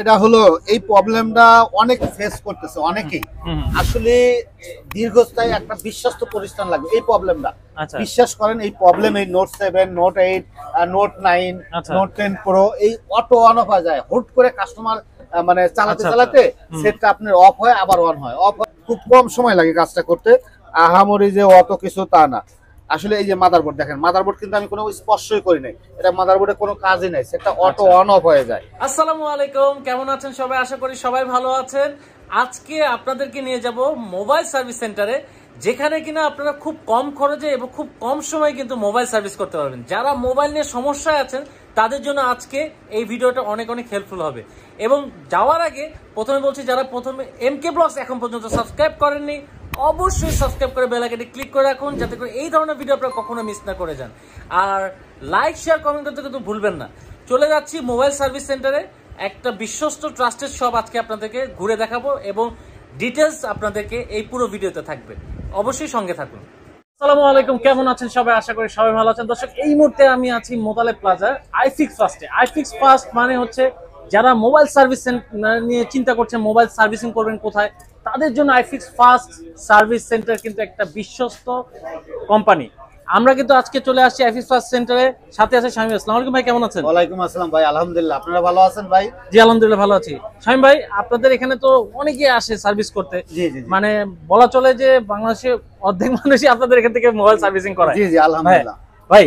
এটা হলো এই প্রবলেমটা অনেক ফেস করতেছে অনেকেই। আসলে দীর্ঘস্থায়ী একটা বিশ্বস্ত প্রতিষ্ঠান লাগবে এই প্রবলেমটা। বিশ্বাস করেন এই প্রবলেম এই note 7, note 8, note 9, note 10 pro এই অটো অন অফ হয়ে যায়। হুট করে কাস্টমার মানে চালাতে চালাতে সেটটা আপনার অফ হয় আবার অন হয়, অফ হয়। খুব কম সময় লাগে কাজটা করতে, আহামরি যে অত কিছু তা না। আসলে এই যে মাদারবোর্ড দেখেন, মাদারবোর্ড কিন্তু আমি কোনো স্পর্শই করি নাই, এটা মাদারবোর্ডে কোনো কাজই নাই, সেটা অটো অন অফ হয়ে যায়। আসসালামু আলাইকুম, কেমন আছেন সবাই? আশা করি সবাই ভালো আছেন। আজকে আপনাদেরকে নিয়ে যাব মোবাইল সার্ভিস সেন্টারে, যেখানে কিনা আপনারা খুব কম খরচে এবং খুব কম সময়ে কিন্তু মোবাইল সার্ভিস করতে পারবেন। যারা মোবাইল নিয়ে সমস্যায় আছেন তাদের জন্য আজকে এই ভিডিওটা অনেক অনেক হেল্পফুল হবে। এবং যাওয়ার আগে প্রথমে বলছি, যারা প্রথমে এমকে ব্লগস এখন পর্যন্ত সাবস্ক্রাইব করেননি অবশ্যই সাবস্ক্রাইব করে বেল আইকনে ক্লিক করে রাখুন, যাতে করে এই ধরনের ভিডিও আপনারা কখনো মিস না করে যান। আর লাইক শেয়ার কমেন্ট করতে কিন্তু ভুলবেন না। চলে যাচ্ছি মোবাইল সার্ভিস সেন্টারে, একটা বিশ্বস্ত ট্রাস্টেড শপ আজকে আপনাদেরকে ঘুরে দেখাবো এবং ডিটেলস আপনাদেরকে এই পুরো ভিডিওতে থাকবে, অবশ্যই সঙ্গে থাকুন। আসসালামু আলাইকুম, কেমন আছেন সবাই? আশা করি সবাই ভালো আছেন। দর্শক, এই মুহূর্তে আমি আছি মোতালেব প্লাজা আইফিক্স ফার্স্টে। আইফিক্স ফার্স্ট মানে হচ্ছে যারা মোবাইল সার্ভিস নিয়ে চিন্তা করছেন, মোবাইল সার্ভিসিং করবেন কোথায়, তাদের জন্য আইফিক্স ফার্স্ট সার্ভিস সেন্টার কিন্তু একটা বিশ্বস্ত কোম্পানি। আমরা কিন্তু আজকে চলে আসছি আইফিক্স ফার্স্ট সেন্টারে, সাথে আছে শামীম। আসসালামু আলাইকুম ভাই, কেমন আছেন? ওয়ালাইকুম আসসালাম ভাই, আলহামদুলিল্লাহ। আপনারা ভালো আছেন ভাই? জি আলহামদুলিল্লাহ ভালো আছি। শামীম ভাই, আপনাদের এখানে তো অনেকে আসে সার্ভিস করতে। জি জি, মানে বলা চলে যে বাংলাদেশে অর্ধেক মানুষই আপনাদের এখান থেকে মোবাইল সার্ভিসিং করে। জি জি আলহামদুলিল্লাহ ভাই।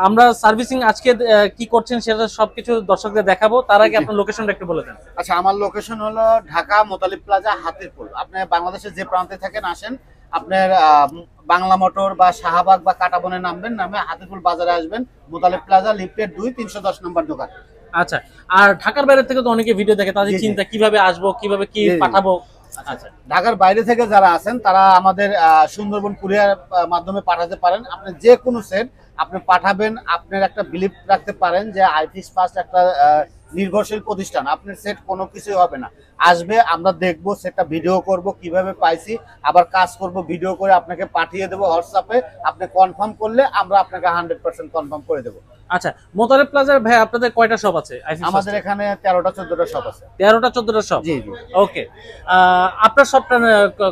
আমরা সার্ভিসিং আজকে কি করছেন সেটা সবকিছু দর্শকদের দেখাবো, তার আগে আপনার লোকেশনটা একটু বলে দেন। আচ্ছা, আমার লোকেশন হলো ঢাকা মোতালিব প্লাজা হাতিরপুল। আপনি বাংলাদেশের যে প্রান্তে থাকেন আসেন, আপনার বাংলা মোটর বা শাহবাগ বা কাটাবনে নামবেন, নামে হাতিরপুল বাজারে আসবেন, মোতালিব প্লাজা লিফটেড 2 310 নম্বর দোকান। আচ্ছা, আর ঢাকার বাইরে থেকে তো অনেকে ভিডিও দেখে, তাদের চিন্তা কিভাবে আসবো, কিভাবে কি পাঠাবো। আচ্ছা, ঢাকার বাইরে থেকে যারা আছেন তারা আমাদের সুন্দরবন কুরিয়ার মাধ্যমে পাঠাতে পারেন। আপনি যে কোনো সেট আপনি পাঠাবেন, আপনার একটা বিলিভ রাখতে পারেন যে আইফিক্স ফার্স্ট একটা নির্ভরশীল প্রতিষ্ঠান। আপনার সেট কোনো কিছুই হবে না, আসবে, আমরা দেখবো, সেটটা ভিডিও করব, কিভাবে পাইছি, আবার কাজ করব, ভিডিও করে আপনাকে পাঠিয়ে দেবো হোয়াটসঅ্যাপে। আপনি কনফার্ম করলে আমরা আপনাকে 100% কনফার্ম করে দেবো। আচ্ছা, মোতালেব প্লাজার ভাই আপনাদের কয়টা শপ আছে? আমাদের এখানে 13টা 14টা শপ আছে। 13টা 14টা শপ? জি জি। ওকে, আপনার শপটা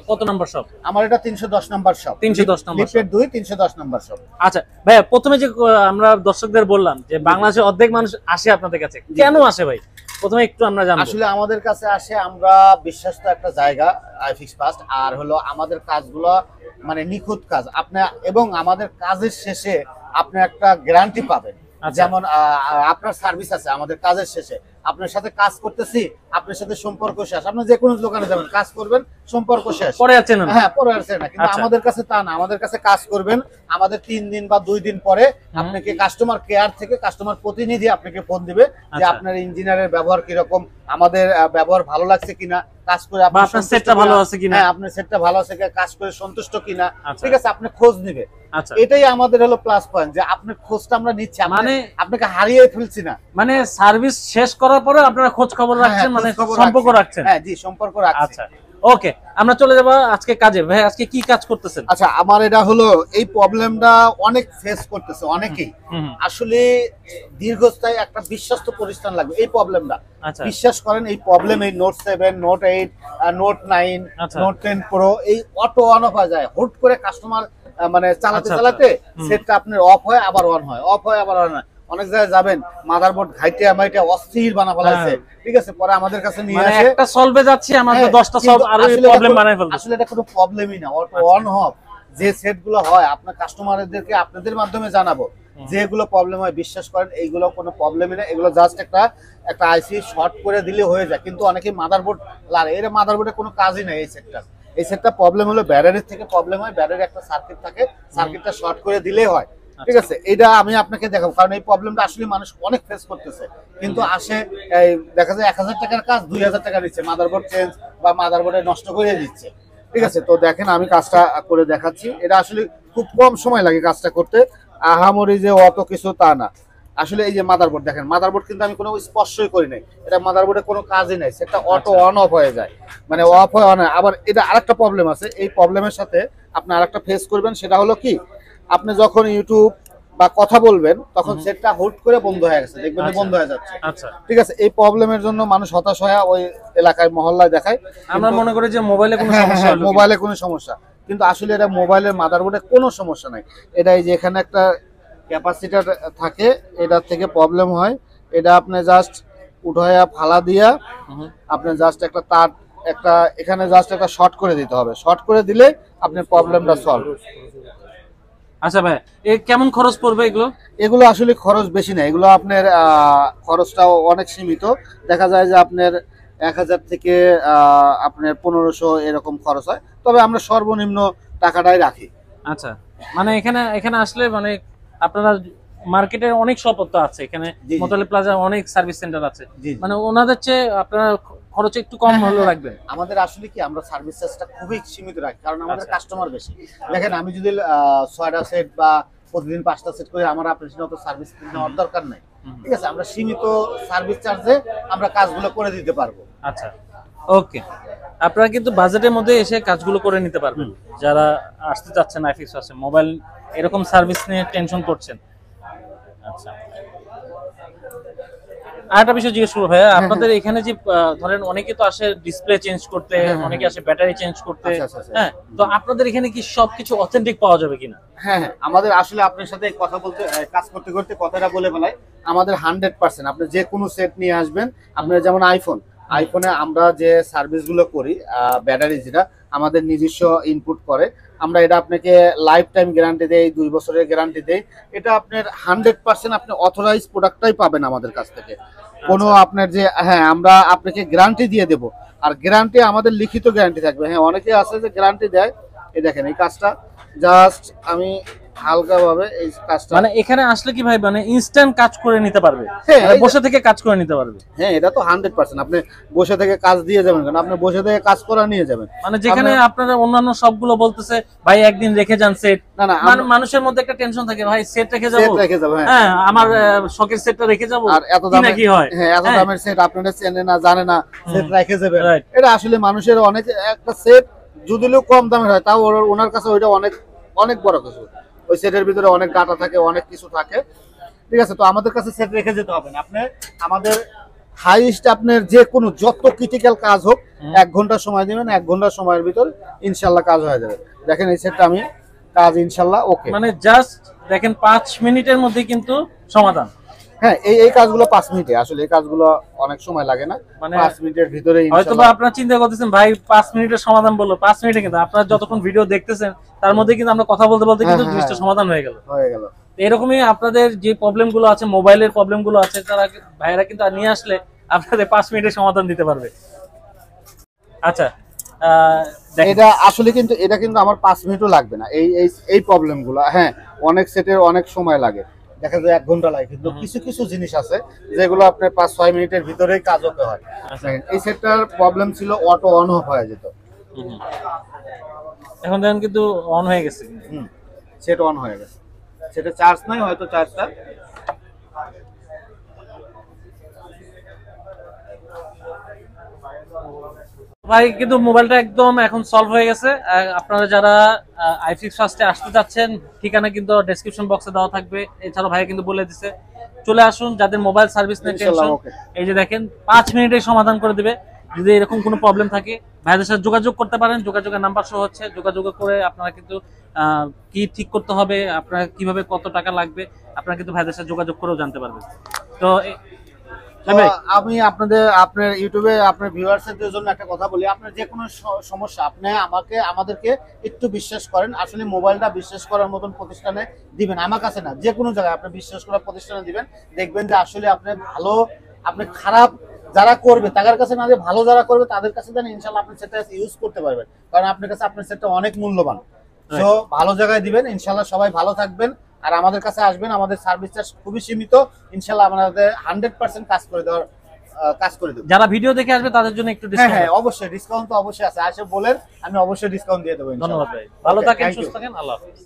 কত নম্বর শপ? আমার এটা 310 নম্বর শপ। 310 নম্বর, লিফটেড 2 310 নম্বর শপ। আচ্ছা ভাই, প্রথমে যে আমরা দর্শকদের বললাম যে বাংলাদেশে অর্ধেক মানুষ আসে আপনাদের কাছে, কেন আসে ভাই প্রথমে একটু আমরা জানবো। আসলে আমাদের কাছে আসে, আমরা বিশ্বাস্ত একটা জায়গা আইফিক্স ফার্স্ট, আর হলো আমাদের কাজগুলো মানে নিখুঁত কাজ আপনি, এবং আমাদের কাজের শেষে আপনি একটা গ্যারান্টি পাবেন। যেমন আপনার সার্ভিস আছে, আমাদের কাজের শেষে আপনার সাথে কাজ করতেছি, আপনার সাথে সম্পর্ক শেষ। আপনি যে কোনো দোকানে যাবেন, কাজ করবেন, সম্পর্ক শেষ, পরে আছেন না। হ্যাঁ, পরে আছেন না। কিন্তু আমাদের কাছে তা না, আমাদের কাছে কাজ করবেন, আমাদের 3 দিন বা 2 দিন পরে আপনাকে কাস্টমার কেয়ার থেকে কাস্টমার প্রতিনিধি আপনাকে ফোন দিবে যে আপনার ইঞ্জিনিয়ারের ব্যবহার কিরকম, আমাদের ব্যবহার ভালো লাগছে কিনা, কাজ করে আপনার সেটটা ভালো আছে কিনা, হ্যাঁ আপনার সেটটা ভালো আছে কিনা, কাজ করে সন্তুষ্ট কিনা, ঠিক আছে, আপনি খোঁজ নিবে। আচ্ছা, এটাই আমাদের হলো প্লাস পয়েন্ট, যে আপনার খোঁজটা আমরা নিচ্ছি, মানে আপনাকে হারিয়ে ফেলছি না। মানে সার্ভিস শেষ করার পরে আপনারা খোঁজ খবর রাখছেন, মানে সম্পর্ক রাখছেন। হ্যাঁ জি, সম্পর্ক রাখছি। আচ্ছা ওকে, আমরা চলে যাব আজকে কাজে। ভাই আজকে কি কাজ করতেছেন? আচ্ছা, আমার এটা হলো এই প্রবলেমটা অনেক ফেস করতেছে অনেকেই। আসলে দীর্ঘস্থায়ী একটা বিশ্বস্ত প্রতিষ্ঠান লাগবে এই প্রবলেমটা। বিশ্বাস করেন এই প্রবলেম এই note 7, note 8, note 9, note 10 pro এই অটো অন অফ হয়ে যায়। হুট করে কাস্টমার মানে চালাতে চালাতে সেটটা আপনার অফ হয় আবার অন হয়, অফ হয় আবার অন হয়। অনেক জায়গায় যাবেন, মাদারবোর্ড ঘাইটে আমাইটা অস্থির বানা ফেলাইছে, ঠিক আছে, পরে আমাদের কাছে নিয়ে আসে, একটা সলভে যাচ্ছে, আমাদের 10টা সলভ আর প্রবলেম বানাই ফেলছে। আসলে এটা কোনো প্রবলেমই না, অটো অন অফ যে সেটগুলো হয় আপনার কাস্টমারদেরকে আপনাদের মাধ্যমে জানাবো যেগুলো প্রবলেম হয়। বিশ্বাস করেন এইগুলো কোনো প্রবলেমই না, এগুলো জাস্ট একটা আইসি শর্ট করে দিলে হয়ে যায়। কিন্তু অনেকে মাদারবোর্ড লারে, এর মাদারবোর্ডে কোনো কাজই নাই। এই সেটটা প্রবলেম হলো ব্যাটারির থেকে প্রবলেম হয়, ব্যাটারির একটা সার্কিট থাকে, সার্কিটটা শর্ট করে দিলেই হয়, ঠিক আছে। এটা আমি আপনাকে দেখাবো, কারণ এই প্রবলেমটা আসলে মানুষ অনেক ফেস করতেছে। কিন্তু আসে দেখা যায় 1000 টাকার কাজ 2000 টাকা নিচ্ছে, মাদারবোর্ড চেঞ্জ বা মাদারবোর্ডে নষ্ট করে দিচ্ছে, ঠিক আছে। তো দেখেন আমি কাজটা করে দেখাচ্ছি। এটা আসলে খুব কম সময় লাগে কাজটা করতে, আহামরি যে অত কিছু তা না। আসলে এই যে মাদারবোর্ড দেখেন, মাদারবোর্ড কিন্তু আমি কোনো স্পর্শই করি নাই, এটা মাদারবোর্ডে কোনো কাজই নাই, সেটা অটো অন অফ হয়ে যায়, মানে অফ হয় অন হয়। আবার এটা আরেকটা প্রবলেম আছে, এই প্রবলেমের সাথে আপনি আরেকটা ফেস করবেন, সেটা হলো কি, আপনি যখন ইউটিউব বা কথা বলবেন তখন সেটটা হুট করে বন্ধ হয়ে গেছে, দেখবেন যে বন্ধ হয়ে যাচ্ছে। আচ্ছা, ঠিক আছে, এই প্রবলেমের জন্য মানুষ হতাশ হয়ে ওই এলাকায় মহল্লায় দেখায়। আমরা মনে করি যে মোবাইলে কোনো সমস্যা হলো, মোবাইলে কোনো সমস্যা, কিন্তু আসলে এটা মোবাইলের মাদারবোর্ডে কোনো সমস্যা নাই। এটা এই যে এখানে একটা ক্যাপাসিটার থাকে, এটা থেকে প্রবলেম হয়। এটা আপনি জাস্ট উঠায়া ফালা দিয়া আপনি জাস্ট একটা তার একটা এখানে জাস্ট একটা শর্ট করে দিতে হবে, শর্ট করে দিলে আপনার প্রবলেমটা সলভ। আচ্ছা ভাই, কেমন খরচ পড়বে এগুলো? এগুলো আসলে খরচ বেশি না, এগুলো আপনার খরচটাও অনেক সীমিত। দেখা যায় যে আপনার 1000 থেকে আপনার 1500 এরকম খরচ হয়, তবে আমরা সর্বনিম্ন টাকাটাই রাখি। আচ্ছা, মানে এখানে আসলে মানে আপনারা মার্কেটের অনেক শপ তো আছে এখানে, মোতালে প্লাজা অনেক সার্ভিস সেন্টার আছে, মানে ওনাদের চেয়ে আপনারা খরচ একটু কম হলেও রাখবেন। আমাদের আসলে কি আমরা সার্ভিস চার্জটা খুবই সীমিত রাখি, কারণ আমাদের কাস্টমার বেশি। দেখেন আমি যদি 6টা সেট বা প্রতিদিন 5টা সেট করে আমার আপনার অত সার্ভিস নেওয়ার দরকার নাই। ঠিক আছে, আমরা সীমিত সার্ভিস চার্জে আমরা কাজগুলো করে দিতে পারবো। আচ্ছা, ওকে, আপনারা কিন্তু বাজেটের মধ্যে এসে কাজগুলো করে নিতে পারবেন। যারা আসতে চাচ্ছেন আইফিক্স আসে, মোবাইল এরকম সার্ভিস নিয়ে টেনশন করছেন। আচ্ছা, আরেকটা বিষয় জিজ্ঞেস করবো ভাইয়া, আপনাদের এখানে যে ধরেন অনেকে তো আসে ডিসপ্লে চেঞ্জ করতে, অনেকে আসে ব্যাটারি চেঞ্জ করতে, হ্যাঁ, তো আপনাদের এখানে কি সবকিছু অথেন্টিক পাওয়া যাবে কিনা? হ্যাঁ, আমাদের আসলে আপনার সাথে কথা বলতে কাজ করতে করতে কথাটা বলে ফেলাই, আমাদের 100% আপনি যে কোনো সেট নিয়ে আসবেন। আপনার যেমন আইফোনে আমরা যে সার্ভিসগুলো করি, ব্যাটারি যেটা আমাদের নিজস্ব ইনপুট করে, আমরা এটা আপনাকে লাইফ টাইম গ্যারান্টি দেই, 2 বছরের গ্যারান্টি দেই। এটা আপনার 100% আপনি অথরাইজ প্রোডাক্টটাই পাবেন আমাদের কাছ থেকে। কোনো আপনার যে আমরা আপনাকে গ্যারান্টি দিয়ে দেব, আর গ্যারান্টি আমাদের লিখিত গ্যারান্টি থাকবে। হ্যাঁ, অনেকে আছে যে গ্যারান্টি দেয়, এই দেখেন এই কাজটা জাস্ট আমি হালকা ভাবে এই কাজটা, মানে এখানে আসলে কি ভাই মানে ইনস্ট্যান্ট কাজ করে নিতে পারবে, বসে থেকে কাজ করে নিতে পারবে? হ্যাঁ, এটা তো 100% আপনি বসে থেকে কাজ দিয়ে যাবেন, কারণ আপনি বসে থেকে কাজ করা নিয়ে যাবেন। মানে যেখানে আপনারা অন্যান্য সবগুলো বলতেছে ভাই একদিন রেখে যান সেট, না মানুষের মধ্যে একটা টেনশন থাকে, ভাই সেট রেখে যাবো, হ্যাঁ আমার শখের সেটটা রেখে যাবো, আর এত দামে কি হয়? হ্যাঁ, এত দামের সেট আপনারা চেনে না, জানে না, সেট রেখে যাবেন। এটা আসলে মানুষের অনেক, একটা সেট যদিও কম দামের হয়, তাও ওনার কাছে ওইটা অনেক অনেক বড় কিছু। ওই সেটের ভিতরে অনেক ডাটা থাকে, অনেক কিছু থাকে। ঠিক আছে, তো আমাদের কাছে সেট রেখে যেতে হবে না। আপনি আমাদের হাইস্ট আপনার যে কোনো যত ক্রিটিক্যাল কাজ হোক 1 ঘন্টা সময় দিবেন, 1 ঘন্টা সময়ের ভিতর ইনশাল্লাহ কাজ হয়ে যাবে। দেখেন এই সেটটা আমি কাজ ইনশাল্লাহ ওকে, মানে জাস্ট দেখেন 5 মিনিটের মধ্যে কিন্তু সমাধান। হ্যাঁ, এই কাজগুলো 5 মিনিটে, আসলে এই কাজগুলো অনেক সময় লাগে না, মানে 5 মিনিটের ভিতরে হয়তো বা আপনারা চিন্তা করতেছেন ভাই 5 মিনিটের সমাধান বললো, 5 মিনিটে কিন্তু আপনারা যতক্ষণ ভিডিও দেখতেছেন তার মধ্যে কিন্তু আমরা কথা বলতে বলতে কিন্তু জিনিসটা সমাধান হয়ে গেল। এরকমই আপনাদের যে প্রবলেম গুলো আছে, মোবাইলের প্রবলেম গুলো আছে, তারা ভাইরা কিন্তু নিয়ে আসলে আপনাদের 5 মিনিটের সমাধান দিতে পারবে। আচ্ছা, এটা আসলে কিন্তু এটা কিন্তু আমার 5 মিনিটও লাগবে না, এই প্রবলেম গুলো। হ্যাঁ, অনেক সেটের অনেক সময় লাগে, দেখা যায় 1 ঘন্টা লাগে, কিন্তু কিছু কিছু জিনিস আছে যেগুলো আপনার 5-6 মিনিটের ভিতরেই কাজ হতে হয়। এই সেটটার প্রবলেম ছিল অটো অন অফ হয়ে যেত, এখন দেখেন কিন্তু অন হয়ে গেছে, সেট অন হয়ে গেছে, সেটা চার্জ নাই, হয়তো চার্জটা ভাই কিন্তু মোবাইলটা একদম এখন সলভ হয়ে গেছে। আপনারা যারা আইফিক্স ফার্স্টে আসতে যাচ্ছেন, ঠিকানা কিন্তু ডেসক্রিপশন বক্সে দেওয়া থাকবে। এছাড়া ভাই কিন্তু বলে দিছে, চলে আসুন যাদের মোবাইল সার্ভিস নিয়ে টেনশন, এই যে দেখেন 5 মিনিটে সমাধান করে দিবে। যদি এরকম কোনো প্রবলেম থাকে ভাইদের সাথে যোগাযোগ করতে পারেন, যোগাযোগের নাম্বার শো হচ্ছে, যোগাযোগ করে আপনারা কিন্তু কি ঠিক করতে হবে, আপনারা কিভাবে কত টাকা লাগবে, আপনারা কিন্তু ভাইদের সাথে যোগাযোগ করেও জানতে পারবেন। তো আমি আপনার ইউটিউবে আপনার ভিউয়ার্সদের জন্য একটা কথা বলি, আপনার যে কোনো সমস্যা আপনি আমাদেরকে একটু বিশ্বাস করেন। আসলে মোবাইলটা বিশ্বাস করার মতন প্রতিষ্ঠানে দিবেন, আমার কাছে না, যে কোনো জায়গায় আপনি বিশ্বাস করার প্রতিষ্ঠানে দিবেন, দেখবেন যে আসলে আপনি খারাপ যারা করবে তাদের কাছে না, যে ভালো যারা করবে তাদের কাছে দেন, ইনশাল্লাহ আপনি সেটা ইউজ করতে পারবেন, কারণ আপনার কাছে আপনার সেটটা অনেক মূল্যবান। তো ভালো জায়গায় দিবেন, ইনশাল্লাহ সবাই ভালো থাকবেন, আর আমাদের কাছে আসবেন। আমাদের সার্ভিস চার্জ খুবই সীমিত, ইনশাল্লাহ আমাদের 100% কাজ করে দেব। যারা ভিডিও দেখে আসবে তাদের জন্য একটু ডিসকাউন্ট, হ্যাঁ অবশ্যই ডিসকাউন্ট তো অবশ্যই আছে, আসে বলেন, আমি অবশ্যই ডিসকাউন্ট দিয়ে দেবো। ধন্যবাদ ভাই, ভালো থাকেন, সুস্থ থাকেন, আল্লাহ হাফেজ।